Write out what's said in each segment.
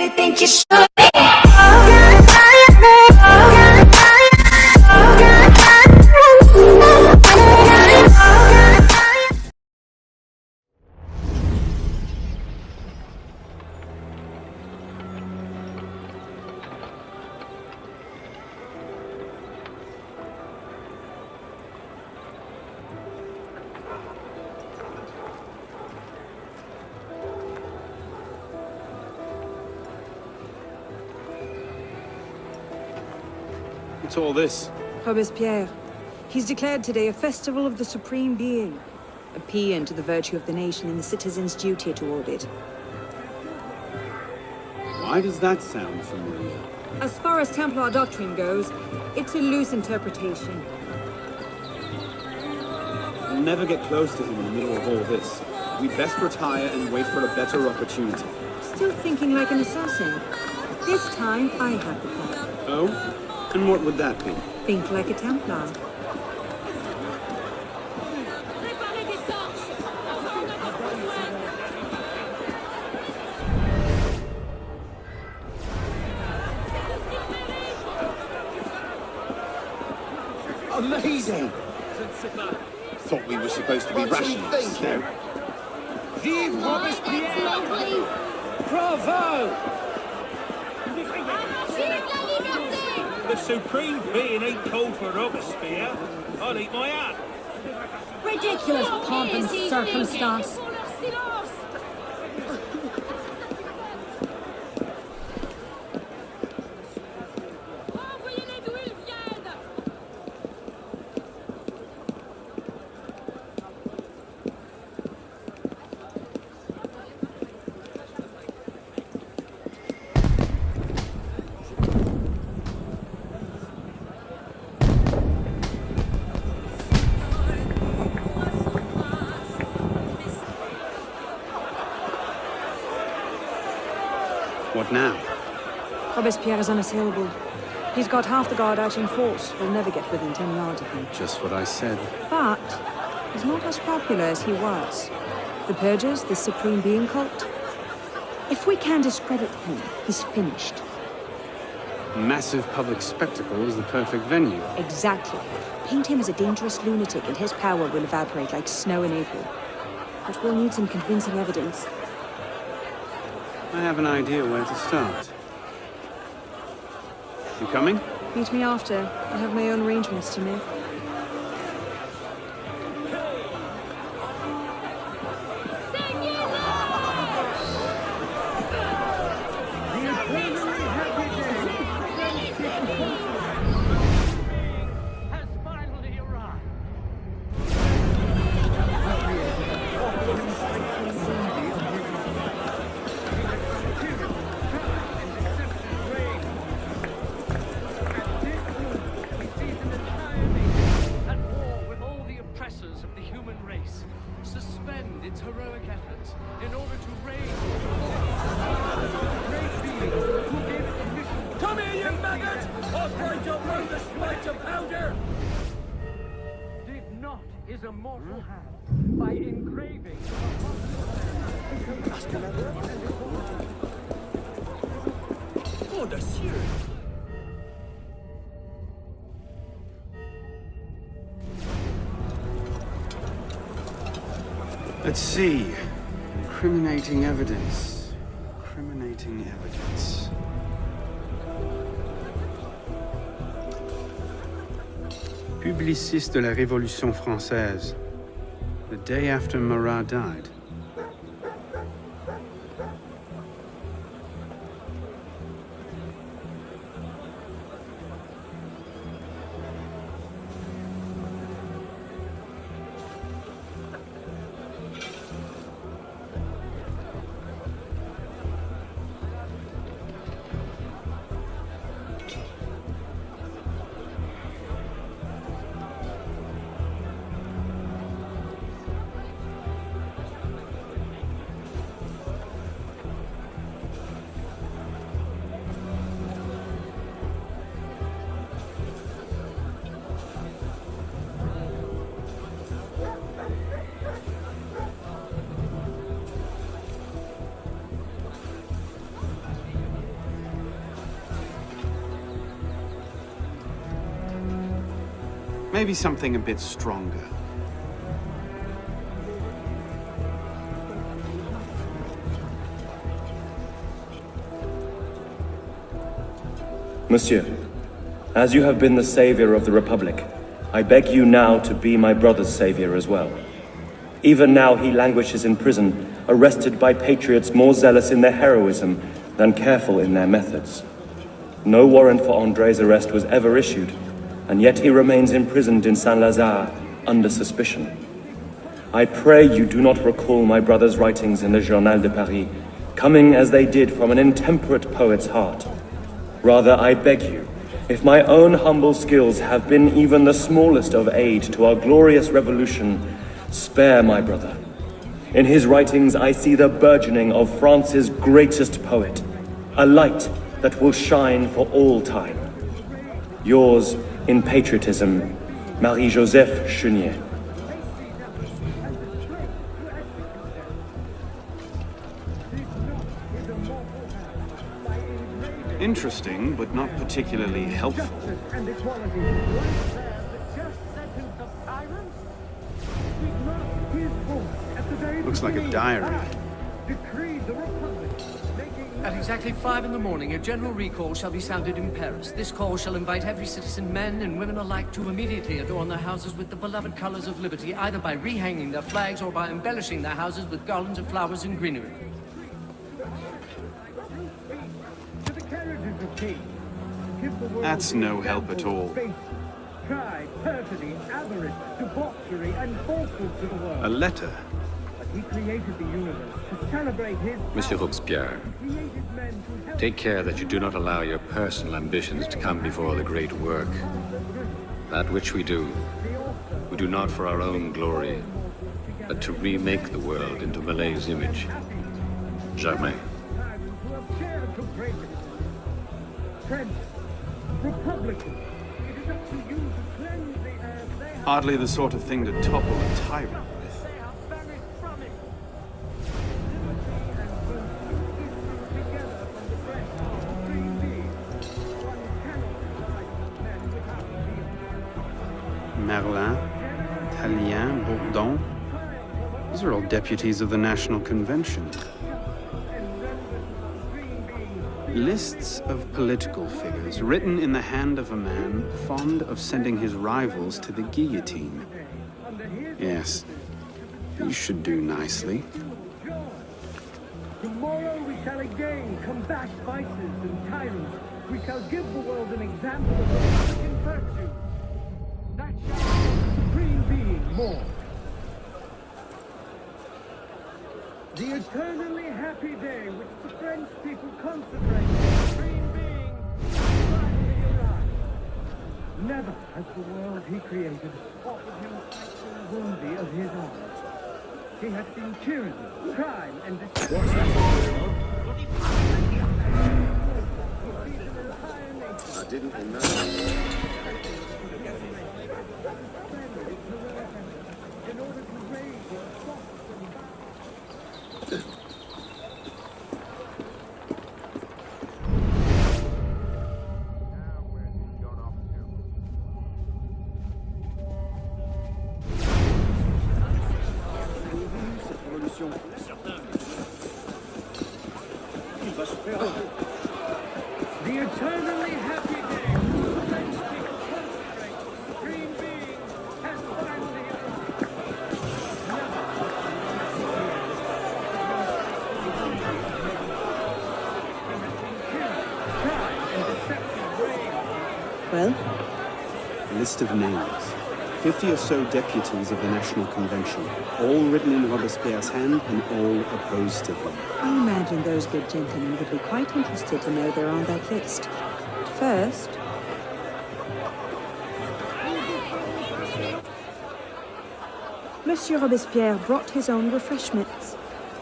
you think you should be. What's all this? Robespierre. He's declared today a festival of the Supreme Being. A paean to the virtue of the nation and the citizens' duty toward it. Why does that sound familiar? As far as Templar doctrine goes, it's a loose interpretation. We'll never get close to him in the middle of all this. We'd best retire and wait for a better opportunity. Still thinking like an assassin. This time, I have the plan. Oh? And what would that be? Think like a Templar. Amazing! Thought we were supposed to be rationalists. No? Vive Robespierre! Bravo! The Supreme Being ain't called for Robespierre. I'll eat my hat. Ridiculous pomp and circumstance. What now? Robespierre is unassailable. He's got half the guard out in force. We'll never get within 10 yards of him. Just what I said. But he's not as popular as he was. The Purgers, the Supreme Being cult. If we can discredit him, he's finished. Massive public spectacle is the perfect venue. Exactly. Paint him as a dangerous lunatic and his power will evaporate like snow in April. But we'll need some convincing evidence. I have an idea where to start. You coming? Meet me after. I have my own arrangements to make. Is a mortal hand by engraving. Oh, the sheer. Let's see. Incriminating evidence. Incriminating evidence. Publiciste de la Révolution française. The day after Marat died. Maybe something a bit stronger. Monsieur, as you have been the savior of the Republic, I beg you now to be my brother's savior as well. Even now he languishes in prison, arrested by patriots more zealous in their heroism than careful in their methods. No warrant for André's arrest was ever issued, and yet he remains imprisoned in Saint-Lazare under suspicion. I pray you do not recall my brother's writings in the Journal de Paris, coming as they did from an intemperate poet's heart. Rather, I beg you, if my own humble skills have been even the smallest of aid to our glorious revolution, spare my brother. In his writings I see the burgeoning of France's greatest poet, a light that will shine for all time. Yours, in patriotism, Marie-Joseph Chenier. Interesting, but not particularly helpful. Looks like a diary. At exactly 5 in the morning, a general recall shall be sounded in Paris. This call shall invite every citizen, men and women alike, to immediately adorn their houses with the beloved colors of liberty, either by rehanging their flags or by embellishing their houses with garlands of flowers and greenery. That's no help at all. Pride, perfidy, avarice, debauchery, and falsehood to the world. A letter. But he created the universe to celebrate his Monsieur Robespierre, take care that you do not allow your personal ambitions to come before the great work. That which we do not for our own glory, but to remake the world into Malay's image. Germain. Hardly the sort of thing to topple a tyrant with. Merlin, Tallien, Bourdon. These are all deputies of the National Convention. Lists of political figures written in the hand of a man fond of sending his rivals to the guillotine. Yes, he should do nicely. Tomorrow we shall again combat vices and tyrants. We shall give the world an example of Republican virtue. That shall be the supreme being more. The eternally happy day which the French people consecrate to the supreme being. Never has the world he created offered him actions worthy of his honor. He has seen tyranny, crime, and destruction. I didn't know. In order to raise your thoughts and the eternally happy day the French people consecrate to the supreme being has finally arrived. Well? A list of names. 50 or so deputies of the National Convention, all written in Robespierre's hand and all opposed to him. I imagine those good gentlemen would be quite interested to know they're on that list. First... Monsieur Robespierre brought his own refreshments.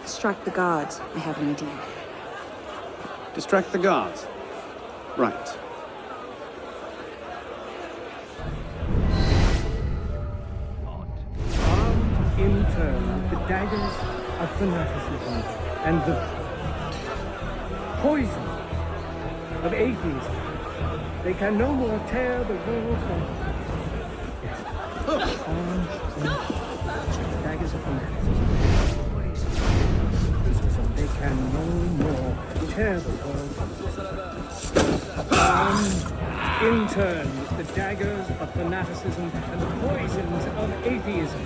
Strike the guards, I have an idea. Distract the guards. Right. In turn, the daggers of fanaticism and the poison of atheism. They can no more tear the world from. Yes. Daggers of fanaticism. They can no more tear the world. In turn, the daggers of fanaticism and the poisons of atheism.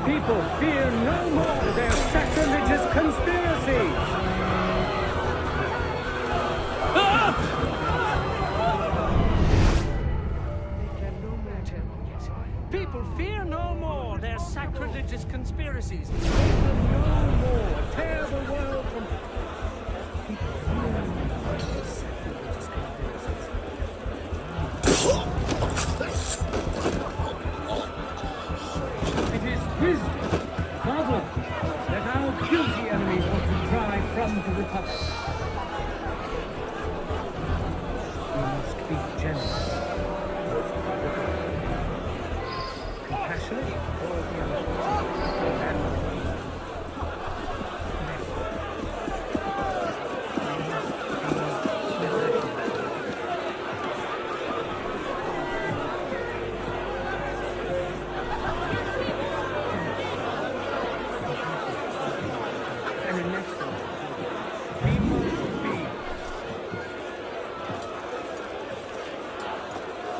People fear no more their sacrilegious conspiracies. People fear no more their sacrilegious conspiracies. No more tear the world from. People fear no more their sacrilegious conspiracies. It is wisdom, marvel, that our guilty enemies want to drive from the Republic. We must be generous, compassionate, and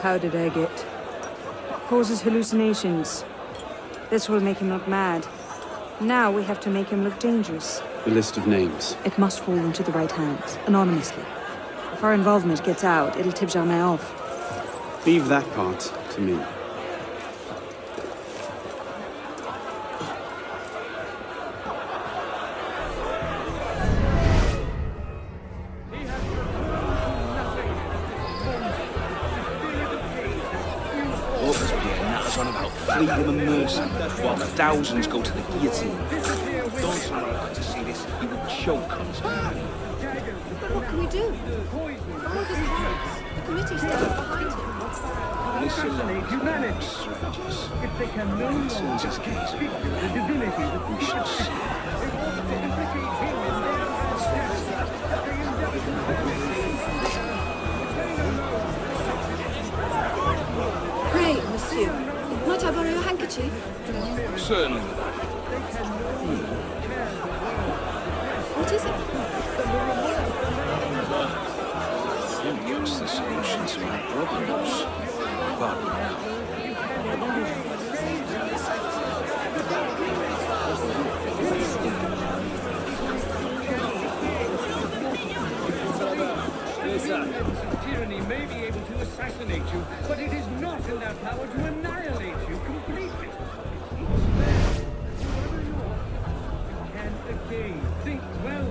Powdered agate. Causes hallucinations. This will make him look mad. Now we have to make him look dangerous. The list of names. It must fall into the right hands, anonymously. If our involvement gets out, it'll tip Germain off. Leave that part to me. Robespierre natters on about freedom and mercy, while thousands go to the guillotine. Don't like to see this, he would choke on his company. But what can we do? All his hands. The committee stands behind him. assassinate humanity. If they can no longer speak the divinity that we should see. They want to implicate him in their steps. They endeavor to Pray, monsieur. Might I borrow your handkerchief? Certainly. What is it? I think it's the solution to my problems. But tyranny may be able to assassinate you, but it is not in their power to annihilate you completely. And again, think well.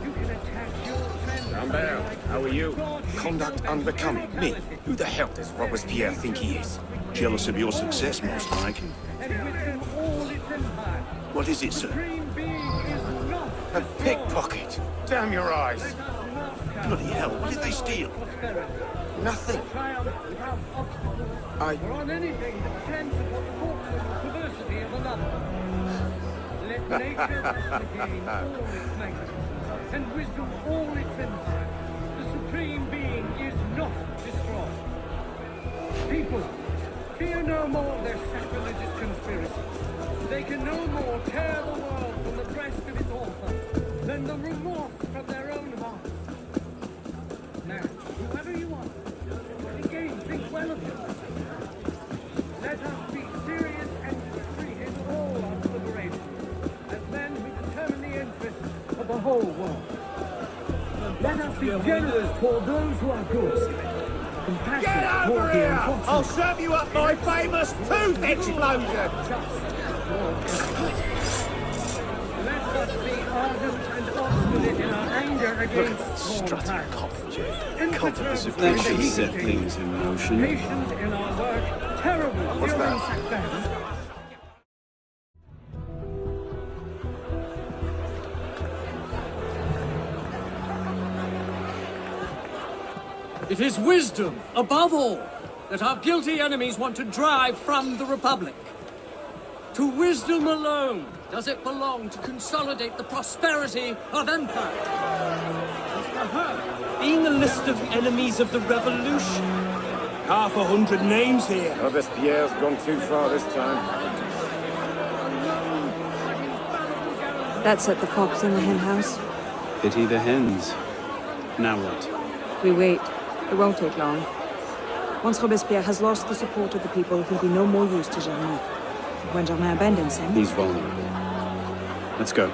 You can attack your friends. Lambert, how are you? Conduct unbecoming. Me? Who the hell does Robespierre think he is? Jealous of your success, most like. And with them all its empire. What is it, sir? Supreme being is not A pickpocket! Damn your eyes! Bloody hell, what did they steal? Nothing. triumph without obstacle. I... Or on anything that tends upon the fortune or perversity of another. Let nature regain all its magnificence, and wisdom all its empire. The supreme being is not destroyed. People, fear no more their sacrilegious conspiracies. They can no more tear the world from the breast of its author than the remorse from their own heart. Now, whoever you are, again, think well of yourself. Let us be serious and free in all our deliberations, as men who determine the interests of the whole world. Let us be generous toward those who are good. Compassionate toward the unfortunate. I'll serve you up my famous tooth explosion! Let us be ardent and obstinate in our anger against small tyrants. That should set things in motion. Patient in our work, terrible human sacrifice. It is wisdom, above all, that our guilty enemies want to drive from the Republic. To wisdom alone does it belong to consolidate the prosperity of empire. Being a list of enemies of the revolution. 100 names here. Robespierre's gone too far this time. That set the fox in the hen house. Pity the hens. Now what? We wait. It won't take long. Once Robespierre has lost the support of the people, he'll be no more use to Germain. When Germain abandons him... He's vulnerable. Let's go.